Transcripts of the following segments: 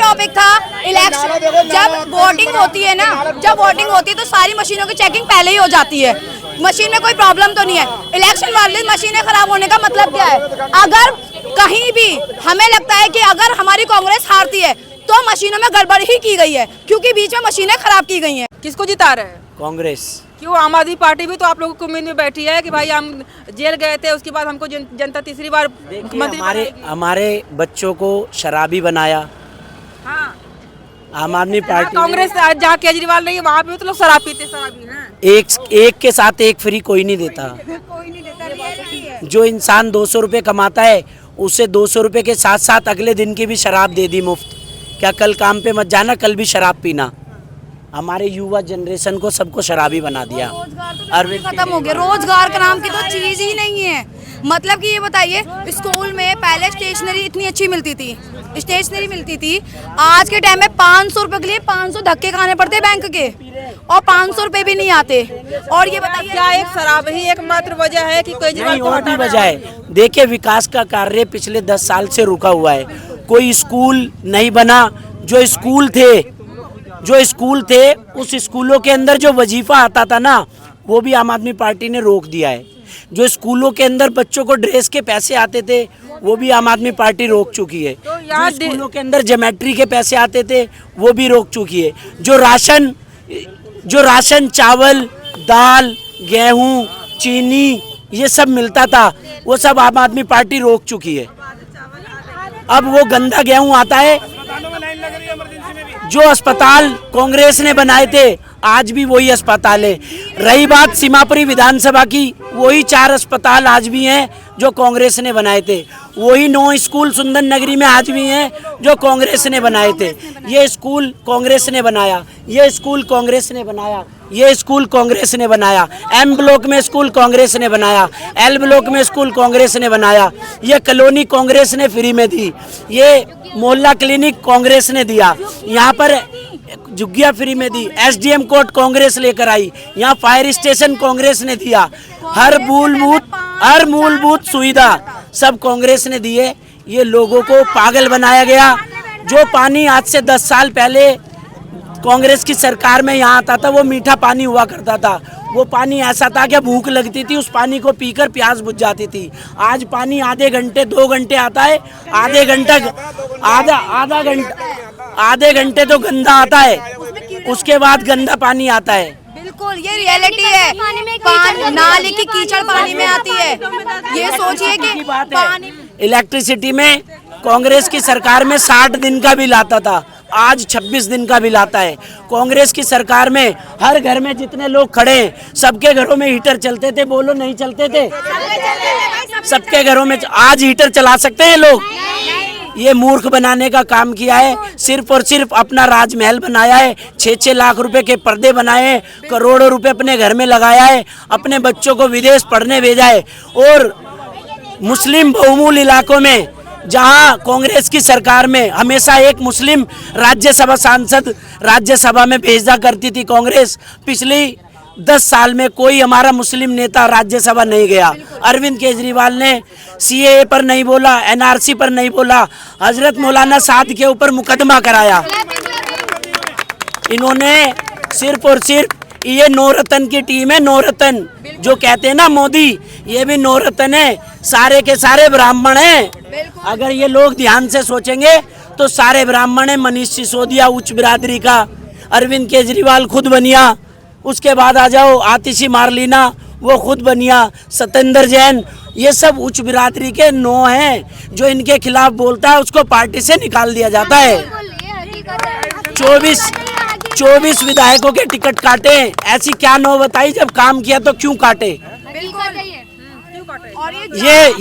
Topic था election. जब voting होती है ना, जब वोटिंग होती है तो सारी मशीनों की चेकिंग पहले ही हो जाती है, मशीन में कोई प्रॉब्लम तो नहीं है। इलेक्शन वाली मशीनें खराब होने का मतलब क्या है? अगर कहीं भी हमें लगता है कि अगर हमारी कांग्रेस हारती है तो मशीनों में गड़बड़ ही की गई है, क्योंकि बीच में मशीनें खराब की गई हैं। किसको जिता रहे हैं? कांग्रेस। क्यों? आम आदमी पार्टी भी तो आप लोगों की उम्मीद में बैठी है कि भाई हम जेल गए थे, उसके बाद हमको जनता तीसरी बार मुख्यमंत्री हमारे बच्चों को शराबी बनाया। हाँ, आम आदमी पार्टी कांग्रेस जहाँ केजरीवाल नहीं है वहाँ पे तो लोग शराब पीते, शराबी हैं। एक के साथ एक फ्री कोई नहीं देता। कोई नहीं देता। जो इंसान 200 रुपये कमाता है उसे 200 रुपये के साथ साथ अगले दिन की भी शराब दे दी मुफ्त। क्या कल काम पे मत जाना, कल भी शराब पीना। हमारे युवा जनरेशन को सबको शराबी बना दिया। अरविंद खत्म हो गया, रोजगार का नाम की तो चीज ही नहीं है। मतलब कि ये बताइए, स्कूल में पहले स्टेशनरी इतनी अच्छी मिलती थी, आज के टाइम में 500 रुपए के लिए 500 धक्के खाने पड़ते बैंक के, और 500 रुपए भी नहीं आते। और ये बताइए, क्या एक शराब ही एकमात्र वजह है कि केजरीवाल को और भी हटाना वजह है। देखिए, विकास का कार्य पिछले 10 साल से रुका हुआ है। कोई स्कूल नहीं बना। जो स्कूल थे उस स्कूलों के अंदर जो वजीफा आता था ना, वो भी आम आदमी पार्टी ने रोक दिया है। जो स्कूलों के अंदर बच्चों को ड्रेस के पैसे आते थे वो भी आम आदमी पार्टी रोक चुकी है। जो स्कूलों के अंदर ज्योमेट्री के पैसे आते थे वो भी रोक चुकी है। जो राशन चावल, दाल, गेहूं, चीनी ये सब मिलता था वो सब आम आदमी पार्टी रोक चुकी है। अब वो गंदा गेहूं आता है। जो अस्पताल कांग्रेस ने बनाए थे आज भी वही अस्पताल है। रही बात सीमापुरी विधानसभा की, वही 4 अस्पताल आज भी हैं जो कांग्रेस ने बनाए थे। वही 9 स्कूल सुंदर नगरी में आज भी हैं जो कांग्रेस ने बनाए थे। ये स्कूल कांग्रेस ने बनाया, ये स्कूल कांग्रेस ने बनाया, ये स्कूल कांग्रेस ने बनाया। एम ब्लॉक में स्कूल कांग्रेस ने बनाया, एल ब्लॉक में स्कूल कांग्रेस ने बनाया। ये कॉलोनी कांग्रेस ने फ्री में दी, ये मोहल्ला क्लिनिक कांग्रेस ने दिया, यहाँ पर झुग्गियाँ फ्री में दी, एसडीएम कोर्ट कांग्रेस लेकर आई, यहाँ फायर स्टेशन कांग्रेस ने दिया। हर मूलभूत सुविधा सब कांग्रेस ने दिए। ये लोगों को पागल बनाया गया। जो पानी आज से 10 साल पहले कांग्रेस की सरकार में यहाँ आता था वो मीठा पानी हुआ करता था। वो पानी ऐसा था कि भूख लगती थी, उस पानी को पीकर प्यास बुझ जाती थी। आज पानी आधे घंटे 2 घंटे आता है, आधे घंटे तो गंदा आता है, उसके बाद गंदा पानी आता है। बिल्कुल ये रियलिटी है। नाली की कीचड़ पानी में आती है। ये सोचिए कि पानी इलेक्ट्रिसिटी में कांग्रेस की सरकार में 60 दिन का बिल आता था, आज 26 दिन का बिल आता है। कांग्रेस की सरकार में हर घर में जितने लोग खड़े हैं सबके घरों में हीटर चलते थे। बोलो, नहीं चलते थे? सबके घरों में आज हीटर चला सकते हैं लोग? ये मूर्ख बनाने का काम किया है। सिर्फ और सिर्फ अपना राजमहल बनाया है, 6-6 लाख रुपए के पर्दे बनाए हैं, करोड़ों रुपए अपने घर में लगाया है, अपने बच्चों को विदेश पढ़ने भेजा है। और मुस्लिम बहुमूल इलाकों में जहां कांग्रेस की सरकार में हमेशा एक मुस्लिम राज्यसभा सांसद राज्यसभा में भेजा करती थी कांग्रेस, पिछली 10 साल में कोई हमारा मुस्लिम नेता राज्यसभा नहीं गया। अरविंद केजरीवाल ने सीएए पर नहीं बोला, एनआरसी पर नहीं बोला, हजरत मौलाना साद के ऊपर मुकदमा कराया। इन्होंने सिर्फ और सिर्फ, ये नौरतन की टीम है, नौरतन जो कहते हैं ना मोदी, ये भी नौरतन है, सारे के सारे ब्राह्मण हैं। अगर ये लोग ध्यान से सोचेंगे तो सारे ब्राह्मण हैं। मनीष सिसोदिया उच्च बिरादरी का, अरविंद केजरीवाल खुद बनिया, उसके बाद आ जाओ आतिशी मारलीना, वो खुद बनिया, सत्येंद्र जैन, ये सब उच्च बिरादरी के 9 हैं। जो इनके खिलाफ बोलता है उसको पार्टी से निकाल दिया जाता है। 24 विधायकों के टिकट काटे, ऐसी क्या 9 बताई? जब काम किया तो क्यों काटे? ये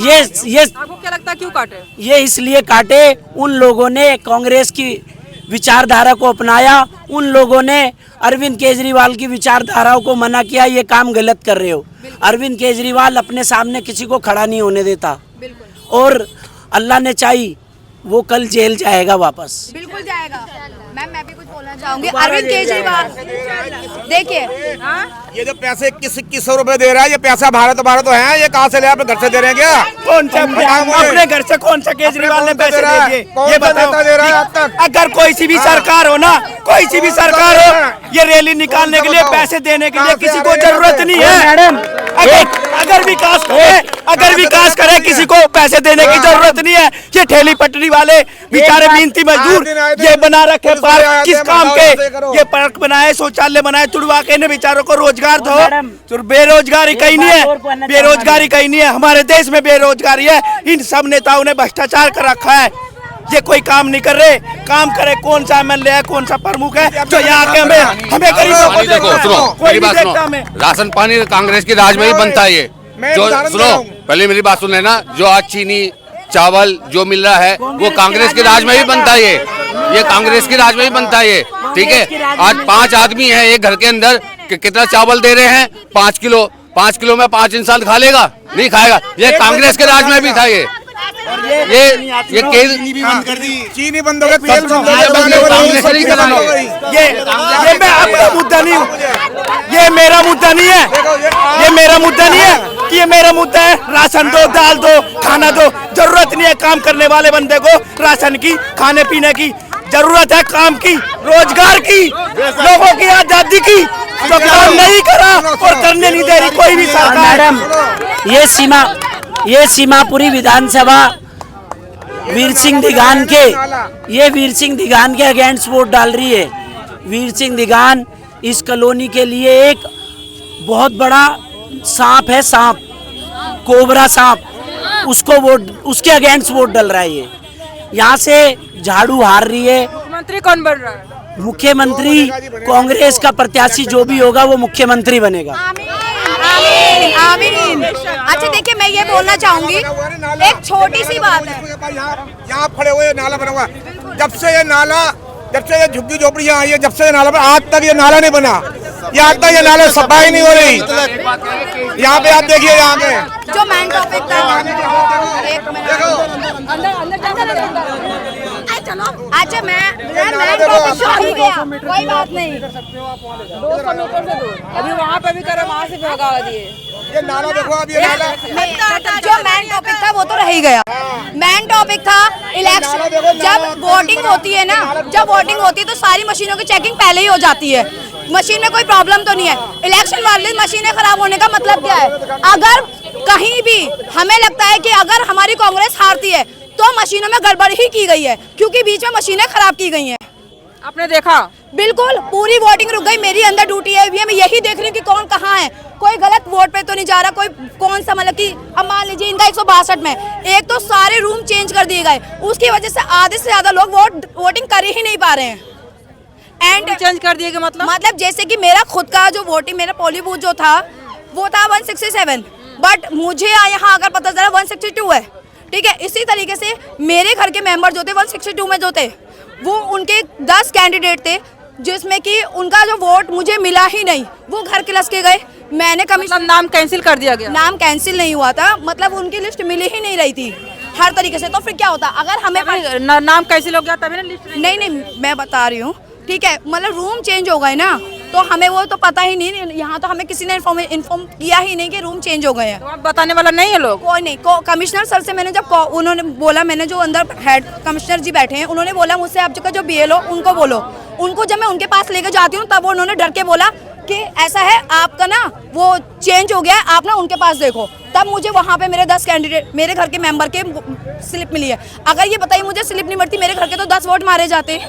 आपको क्या लगता है क्यों काटे? ये इसलिए काटे, उन लोगों ने कांग्रेस की विचारधारा को अपनाया, उन लोगों ने अरविंद केजरीवाल की विचारधाराओं को मना किया, ये काम गलत कर रहे हो। अरविंद केजरीवाल अपने सामने किसी को खड़ा नहीं होने देता, और अल्लाह ने चाही वो कल जेल जाएगा वापस। बिल्कुल जाएगा। मैम मैं भी कुछ बोलना चाहूंगी। अरविंद केजरीवाल देखिए, ये जो पैसे 2100 रुपए दे रहा है, ये पैसा भारत तो है, ये कहाँ से ले, अपने घर से दे रहे हैं क्या? कौन सा अपने घर से कौन सा केजरीवाल ने पैसे दे दिए? ये बताओ। अगर कोई सी भी सरकार हो ना, कोई सी भी सरकार हो, ये रैली निकालने के लिए, पैसे देने के लिए किसी को जरूरत नहीं है। अगर विकास करे किसी को पैसे देने की जरूरत नहीं है। ये ठेली पटरी वाले बेचारे मेहनती मजदूर ये बना रखे पार्क, किस काम के? ये पार्क बनाए, शौचालय बनाए, तुड़वा के इन्हें बेचारों को रोजगार दो। तो बेरोजगारी कहीं नहीं है, बेरोजगारी कहीं नहीं है। हमारे देश में बेरोजगारी है। इन सब नेताओं ने भ्रष्टाचार कर रखा है। ये कोई काम नहीं कर रहे। काम करे कौन सा एमएलए है, कौन सा प्रमुख है जो यहाँ के हमें गरीबों को देखो, सुनो मेरी बात सुनो। राशन पानी कांग्रेस के राज में ही बनता है। ये जो सुनो, पहले मेरी बात सुन लेना। जो आज चीनी चावल जो मिल रहा है वो कांग्रेस के राज में ही बनता है। ये कांग्रेस के राज में ही बनता है। ये ठीक है। आज 5 आदमी हैं एक घर के अंदर, कितना चावल दे रहे हैं? 5 किलो। 5 किलो में 5 इंसान खा लेगा? नहीं खाएगा। ये कांग्रेस के राज में भी था। ये चीनी भी बंद कर दी, चीनी बंद हो गई, तेल बंद हो गया। ये मैं आपका मुद्दा नहीं हूँ, ये मेरा मुद्दा नहीं है, ये मेरा मुद्दा नहीं है कि ये मेरा मुद्दा है। राशन दो, दाल दो, खाना दो। जरूरत नहीं है काम करने वाले बंदे को राशन की, खाने पीने की। जरूरत है काम की, रोजगार की, लोगों की आजादी की। तो काम नहीं करा और करने नहीं दे रही कोई भी सरकार। मैडम ये सीमापुरी विधानसभा वीर सिंह दिगान के अगेंस्ट वोट डाल रही है। वीर सिंह दिगान इस कॉलोनी के लिए एक बहुत बड़ा सांप है, सांप, कोबरा सांप। उसको वोट, उसके अगेंस्ट वोट डाल रहा है। ये यहाँ से झाड़ू हार रही है। मुख्यमंत्री कौन बन रहा है? मुख्यमंत्री कांग्रेस का प्रत्याशी जो भी होगा वो मुख्यमंत्री बनेगा। आमीन। अच्छा देखिए, मैं ये बोलना चाहूंगी, एक छोटी सी बात है। यहाँ खड़े हुए नाला बना हुआ, जब से ये झुग्गी झोपड़ियाँ आई है, जब से ये नाला बना, आज तक ये नाला नहीं बना। यहाँ तक ये नाला सफाई नहीं हो रही। यहाँ पे आप देखिए, यहाँ पे जो मेन टॉपिक था, अच्छा मैं टॉपिक तो ही गया, कोई बात नहीं। 200 मीटर से दूर अभी वहाँ पे भी करे, वहाँ से भगा दिए। ये नाला देखो, अब ये नाला जो मेन टॉपिक था वो तो रह ही गया। मेन टॉपिक था इलेक्शन। जब वोटिंग होती है ना, जब वोटिंग होती है तो सारी मशीनों की चेकिंग पहले ही हो जाती है। मशीन में कोई प्रॉब्लम तो नहीं है। इलेक्शन वाले मशीनें खराब होने का मतलब क्या है? अगर कहीं भी हमें लगता है कि अगर हमारी कांग्रेस हारती है तो मशीनों में गड़बड़ ही की गई है, क्योंकि बीच में मशीनें खराब की गई हैं। आपने देखा? बिल्कुल, पूरी वोटिंग रुक गई। मेरी अंदर ड्यूटी है, मैं यही देख रही हूँ कि कौन कहाँ है। कोई गलत वोट पे तो नहीं जा रहा, कोई कौन सा, मतलब कि अब मान लीजिए इनका 162 में एक तो सारे रूम चेंज कर दिए गए, उसकी वजह से आधे से ज्यादा लोग वोटिंग कर ही नहीं पा रहे हैं। एंड चेंज कर दिए मतलब जैसे कि मेरा खुद का जो वोटिंग, मेरा पोलिंग बूथ जो था वो था 167, बट मुझे यहाँ अगर पता चला 162 है। ठीक है, इसी तरीके से मेरे घर के मेंबर जो थे 162 में जो थे, वो उनके 10 कैंडिडेट थे जिसमें कि उनका जो वोट मुझे मिला ही नहीं, वो घर के लस के गए। मैंने कमीशन नाम कैंसिल कर दिया गया। नाम कैंसिल नहीं हुआ था, मतलब उनकी लिस्ट मिली ही नहीं रही थी हर तरीके से। तो फिर क्या होता अगर हमें नाम कैंसिल हो गया तभी ना लिस्ट नहीं, मैं बता रही हूँ। ठीक है, मतलब रूम चेंज हो गए ना, तो हमें वो तो पता ही नहीं। यहाँ तो हमें किसी ने इन्फॉर्म किया ही नहीं कि रूम चेंज हो गए हैं। तो आप बताने वाला नहीं है लोग? कोई नहीं। कमिश्नर सर से मैंने जब उन्होंने बोला, मैंने जो अंदर हेड कमिश्नर जी बैठे हैं, उन्होंने बोला मुझसे आपका जो BLO उनको बोलो। उनको जब मैं उनके पास लेके जाती हूँ तब उन्होंने डर के बोला कि ऐसा है आपका ना वो चेंज हो गया है, आप ना उनके पास देखो। तब मुझे वहाँ पे मेरे 10 कैंडिडेट, मेरे घर के मेंबर के स्लिप मिली है। अगर ये बताइए मुझे स्लिप नहीं मिलती, मेरे घर के तो 10 वोट मारे जाते।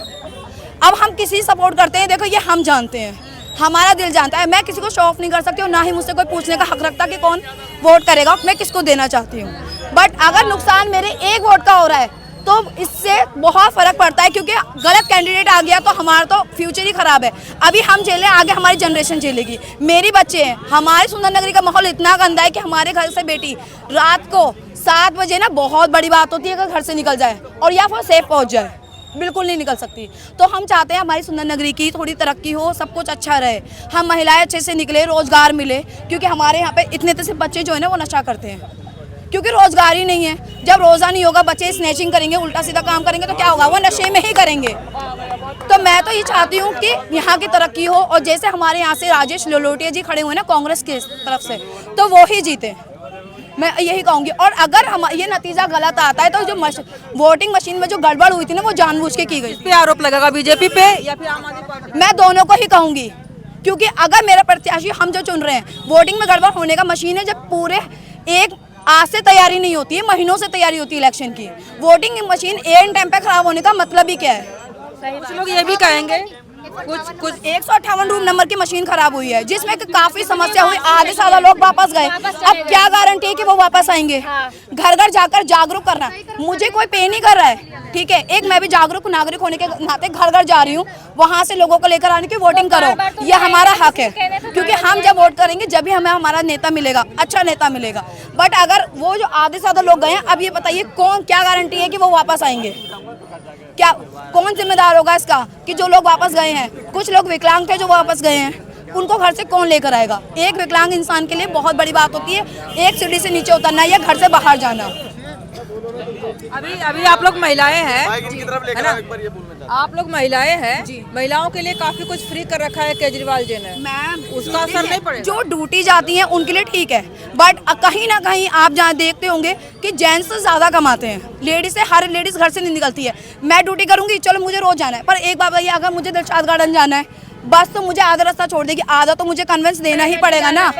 अब हम किसी सपोर्ट करते हैं, देखो ये हम जानते हैं, हमारा दिल जानता है। मैं किसी को शो ऑफ नहीं कर सकती और ना ही मुझसे कोई पूछने का हक रखता कि कौन वोट करेगा, मैं किसको देना चाहती हूँ। बट अगर नुकसान मेरे एक वोट का हो रहा है तो इससे बहुत फर्क पड़ता है, क्योंकि गलत कैंडिडेट आ गया तो हमारा तो फ्यूचर ही खराब है। अभी हम झेलें, आगे हमारी जनरेशन झेलेगी। मेरी बच्चे हैं, हमारे सुंदर नगरी का माहौल इतना गंदा है कि हमारे घर से बेटी रात को 7 बजे ना, बहुत बड़ी बात होती है अगर घर से निकल जाए और या फिर सेफ पहुँच जाए, बिल्कुल नहीं निकल सकती। तो हम चाहते हैं हमारी सुंदर नगरी की थोड़ी तरक्की हो, सब कुछ अच्छा रहे, हम महिलाएं अच्छे से निकले, रोजगार मिले, क्योंकि हमारे यहाँ पे इतने से बच्चे जो है ना वो नशा करते हैं। क्योंकि रोजगार ही नहीं है। जब रोजा नहीं होगा, बच्चे स्नैचिंग करेंगे, उल्टा सीधा काम करेंगे तो क्या होगा, वो नशे में ही करेंगे। तो मैं तो ये चाहती हूँ कि यहाँ की तरक्की हो, और जैसे हमारे यहाँ से राजेश लोलोटिया जी खड़े हुए ना कांग्रेस की तरफ से, तो वो ही जीते, मैं यही कहूँगी। और अगर हम ये नतीजा गलत आता है तो जो वोटिंग मशीन में जो गड़बड़ हुई थी ना, वो जानबूझ के की गई। इस पे आरोप लगेगा बीजेपी पे या फिर आम आदमी पार्टी? मैं दोनों को ही कहूँगी, क्योंकि अगर मेरा प्रत्याशी हम जो चुन रहे हैं, वोटिंग में गड़बड़ होने का मशीन है। जब पूरे एक आज से तैयारी नहीं होती है, महीनों से तैयारी होती है इलेक्शन की। वोटिंग मशीन एन टाइम पे खराब होने का मतलब ही क्या है? कुछ लोग ये भी कहेंगे कुछ 158 रूम नंबर की मशीन खराब हुई है, जिसमें काफी समस्या हुई, आधे से ज्यादा लोग वापस गए। अब क्या गारंटी है कि वो वापस आएंगे? घर घर जाकर जागरूक करना, मुझे कोई पे नहीं कर रहा है, ठीक है, एक मैं भी जागरूक नागरिक होने के नाते घर घर जा रही हूँ, वहाँ से लोगों को लेकर आने की वोटिंग करो, ये हमारा हक है। क्योंकि हम जब वोट करेंगे जब भी हमें हमारा नेता मिलेगा, अच्छा नेता मिलेगा। बट अगर वो जो आधे से ज्यादा लोग गए हैं, अब ये बताइए कौन, क्या गारंटी है कि वो वापस आएंगे? क्या कौन जिम्मेदार होगा इसका कि जो लोग वापस गए हैं? कुछ लोग विकलांग थे जो वापस गए हैं, उनको घर से कौन लेकर आएगा? एक विकलांग इंसान के लिए बहुत बड़ी बात होती है एक सीढ़ी से नीचे उतरना या घर से बाहर जाना। अभी आप लोग महिलाएं हैं, है ना? आप लोग महिलाएं हैं, महिलाओं के लिए काफी कुछ फ्री कर रखा है केजरीवाल जी ने, मैम उसका असर नहीं पड़ेगा? जो ड्यूटी जाती हैं उनके लिए ठीक है, बट कहीं ना कहीं आप जहाँ देखते होंगे कि जेंट्स से ज्यादा कमाते हैं, लेडीज से, हर लेडीज घर से नहीं निकलती है। मैं ड्यूटी करूंगी, चलो मुझे रोज जाना है, पर एक बात बताइए, अगर मुझे दिलशाद गार्डन जाना है, बस तो मुझे आधा रास्ता छोड़ देगी, आधा तो मुझे कन्वेंस देना ही पड़ेगा ना,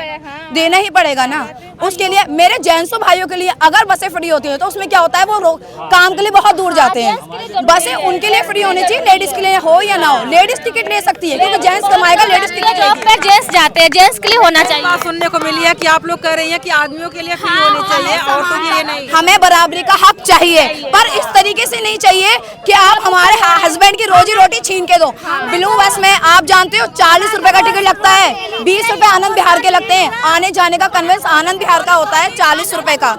देना ही पड़ेगा ना। उसके लिए मेरे जेंट्सों भाइयों के लिए अगर बसें फ्री होती हैं तो उसमें क्या होता है, वो काम के लिए बहुत दूर जाते हैं। बसें उनके लिए फ्री होनी चाहिए, लेडीज के लिए हो या ना हो। लेडीज टिकट ले सकती है क्योंकि जेंट्स कमाएगा, लेडीज टिकट जॉब पे जेंट्स जाते हैं, जेंट्स के लिए होना चाहिए। बात सुनने को मिली है कि आप लोग कह रही हैं कि आदमियों के लिए फ्री होनी चाहिए, औरतों के लिए नहीं। हमें बराबरी का हक चाहिए, पर इस तरीके से नहीं चाहिए कि आप हमारे हस्बैंड की रोजी रोटी छीन के दो। ब्लू बस में आप जानते हो 40 रुपए का टिकट लगता है, 20 रुपए आनंद विहार के लगते हैं। आने जाने का कन्वेंस आनंद विहार का होता है 40 रुपए का,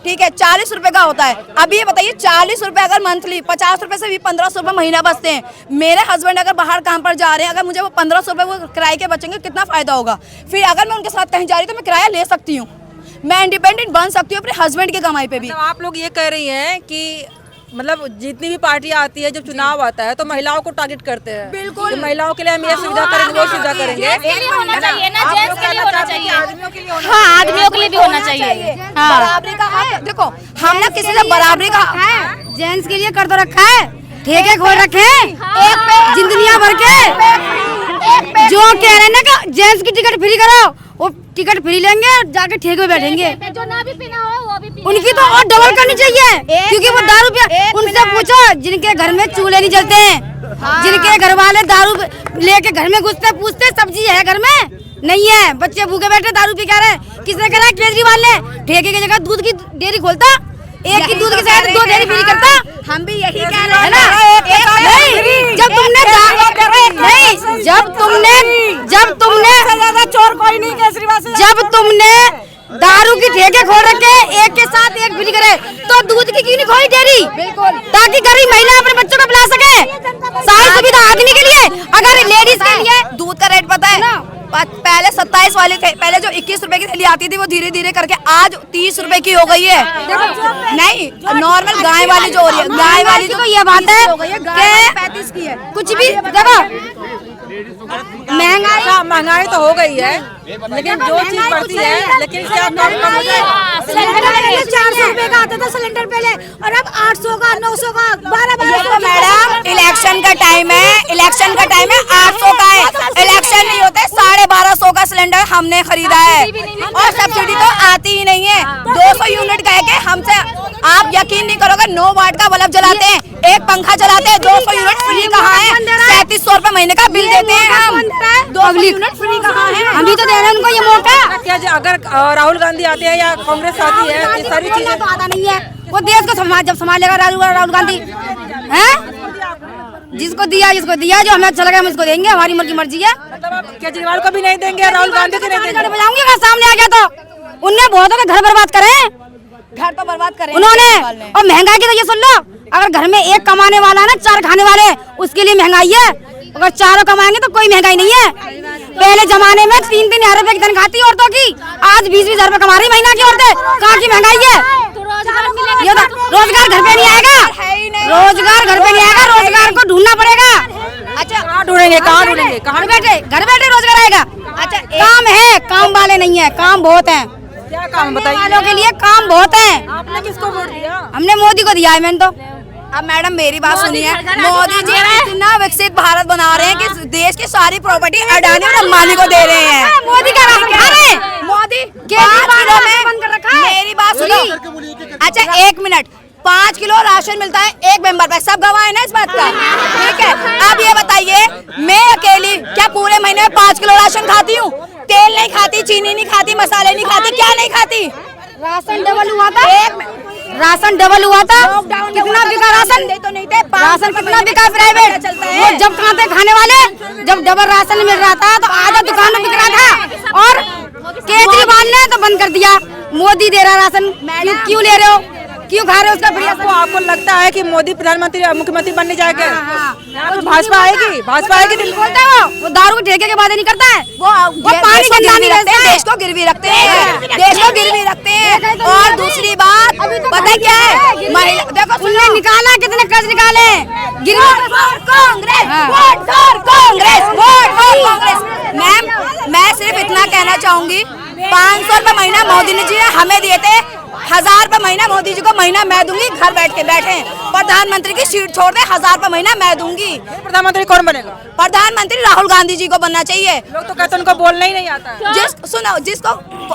ठीक है, 40 रुपए का होता है। अब ये बताइए 40 रुपए अगर मंथली, 50 रुपए से भी 1500 रुपए महीना बचते हैं। मेरे हस्बैंड अगर बाहर काम पर जा रहे हैं, अगर मुझे वो 1500 रुपए वो किराए के बचेंगे, कितना फायदा होगा? फिर अगर मैं उनके साथ कहीं जा रही तो मैं किराया ले सकती हूँ, मैं इंडिपेंडेंट बन सकती हूँ अपने हस्बैंड की कमाई पे भी। तो आप लोग ये कह रही हैं कि मतलब जितनी भी पार्टियां आती है, जब चुनाव आता है तो महिलाओं को टारगेट करते हैं। बिल्कुल, तो महिलाओं के लिए हम ये सुविधा करेंगे, वो सुविधा करेंगे। होना चाहिए ना, जेंट्स के लिए होना चाहिए, आदमियों के लिए होना हाँ, आदमियों के लिए भी होना चाहिए। हाँ, बराबरी का हक, देखो हम ना किसी से बराबरी का हक जेंट्स के लिए कर तो रखा है, ठेके खोल रखे हैं जिंदगियां भर के। जो कह रहे हैं ना कि जेंट्स की टिकट फ्री करो, वो टिकट फ्री लेंगे और जाके ठेके में बैठेंगे। जो ना भी पीना हो वो भी पीना। उनकी तो और डबल करनी चाहिए, क्योंकि वो दारू पिया। उनसे पूछो जिनके घर में चूल्हे नहीं जलते हैं, जिनके घर वाले दारू लेके घर में घुसते, पूछते सब्जी है घर में? नहीं है, बच्चे भूखे बैठे दारू पी रहे। किसने करा? केजरीवाल ने। ठेके की जगह दूध की डेयरी खोलता, एक की दूध की जगह 2 डेयरी फ्री करता। हम भी यही कह रहे हैं ना। नहीं, जब चोर कोई नहीं केजरीवाल से। जब तुमने दारू की ठेके खोल रखे, एक के साथ एक फ्री करे, तो दूध की क्यों नहीं खोली डेयरी? बिल्कुल, ताकि गरीब महिला अपने बच्चों को पिला सके। सारी सुविधा आदमी के लिए, अगर लेडीज के लिए। दूध का रेट पता है? पहले 27 वाली थे, पहले जो 21 रुपए की थैली आती थी वो धीरे धीरे करके आज 30 रुपए की हो गई है। नहीं, नॉर्मल गाय वाली जो हो रही है, गाय वाली तो ये बात है कि 35 की है। कुछ भी देखो, महंगाई तो हो गई है, लेकिन जो चीज बढ़ती है, लेकिन क्या कम हो जाए? सिलेंडर 400 रुपए का आता था सिलेंडर पहले, और अब 800 का, 900 का, 1200। मैडम इलेक्शन का टाइम है, इलेक्शन का टाइम है, 800 का है। इलेक्शन नहीं होता है, 1250 का सिलेंडर हमने खरीदा है, और सब्सिडी तो आती ही नहीं है। 200 यूनिट कह के हमसे, आप यकीन नहीं करोगे, 9 वाट का बल्ब जलाते हैं, एक पंखा चलाते हैं, 200 यूनिट फ्री कहाँ है? 3700 रुपए महीने का बिल देते हैं हम, 200 यूनिट फ्री कहाँ है? हम ही तो दे रहे हैं उनको ये मौका। क्या अगर राहुल गांधी आते हैं या कांग्रेस आती है, ये सारी चीजें तो आता नहीं है। वो देश को जब संभालेगा राहुल गांधी है, जिसको दिया जो हमें अच्छा लगा हम उसको देंगे, हमारी मर्जी है। मतलब आप केजरीवाल को भी नहीं देंगे, राहुल गांधी को नहीं देंगे? बजाऊंगी अगर सामने आ गया तो। उनने बहुत घर बर्बाद करे, घर तो बर्बाद करे उन्होंने। और महंगाई की तो ये सुन लो, अगर घर में एक कमाने वाला है ना, 4 खाने वाले, उसके लिए महंगाई है। अगर 4 कमाएंगे तो कोई महंगाई नहीं है। पहले जमाने में 3-3 हजार रुपए की तनख्वाह थी औरतों की, आज 20-20 हजार रुपए कमा रही महीना की औरतें। कहाँ की महंगाई है? तो रोजगार मिलेगा ये तो रोजगार घर पे नहीं आएगा, रोजगार घर पे नहीं आएगा, रोजगार को ढूंढना पड़ेगा। अच्छा कहाँ ढूंढेंगे, कहाँ ढूंढेंगे, कहाँ घर बैठे रोजगार आएगा। अच्छा काम है, काम वाले नहीं है, काम बहुत है क्या काम बताइए? वालों के लिए, काम बहुत है। आपने किसको वोट दिया? हमने मोदी को दिया है। मैंने तो अब मैडम मेरी बात सुनिए, घर घर मोदी जी इतना विकसित भारत बना रहे हैं कि देश की सारी प्रॉपर्टी अडानी और अंबानी को दे रहे हैं। मोदी का राशन खा रहे हैं। मोदी केजरीवाल 5 किलो ने बंद कर रखा में, है। मेरी बात सुनो। अच्छा 1 मिनट, 5 किलो राशन मिलता है एक मेंबर पे, सब गवाह है ना इस बात का, ठीक है। अब ये बताइए, मैं अकेली क्या पूरे महीने में 5 किलो राशन खाती हूँ? तेल नहीं खाती, चीनी नहीं खाती, मसाले नहीं खाती, क्या नहीं खाती? राशन डबल हुआ था, राशन डबल हुआ था। कितना बिका राशन? तो नहीं थे, राशन कितना बिका प्राइवेट? चलता है। वो जब कहाँ थे खाने वाले, जब डबल राशन मिल रहा था तो आधा दुकान में बिक रहा था, और केजरीवाल ने तो बंद कर दिया। मोदी दे रहा राशन, क्यों ले रहे हो, क्यों खा रहे हो उसका फ्री? आपको लगता है कि मोदी प्रधानमंत्री मुख्यमंत्री बनने जाएगा? तो भाजपा आएगी, भाजपा आएगी। दिल्ली बोलता है वो दारू के ठेके के बातें नहीं करता है, वो पानी गंदा नहीं रखते रखता हैं, है। देश को गिरवी रखते हैं, देश को गिरवी रखते हैं। और दूसरी बात पता है क्या है, महिला देखो उनने निकाला, कितने कर्ज निकाले, गिरवी Congress, vote for Congress, vote for Congress. Ma'am मैं सिर्फ इतना कहना चाहूंगी, 500 रुपए महीना मोदी जी ने हमें दिए थे, 1000 रुपए महीना मोदी जी को महीना मैं दूंगी। घर बैठ के बैठे, प्रधानमंत्री की सीट छोड़ दे, 1000 रुपए महीना मैं दूंगी। प्रधानमंत्री कौन बनेगा? प्रधानमंत्री राहुल गांधी जी को बनना चाहिए। लोग तो कहते हैं उनको बोलना ही नहीं आता है। सुनो, जिसको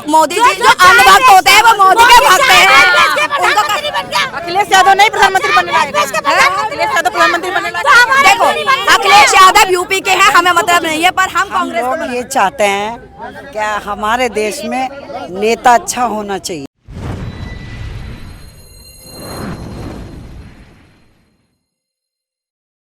मोदी जी जो अंधभक्त होते हैं वो मोदी के भक्त हैं। उनको अखिलेश यादव नहीं प्रधानमंत्री बनने लायक है? अखिलेश यादव प्रधानमंत्री बनने लायक है? देखो अखिलेश यादव यूपी के हैं, हमें मतलब नहीं है, पर हम कांग्रेस को लोग ये चाहते हैं क्या हमारे देश में नेता अच्छा होना चाहिए।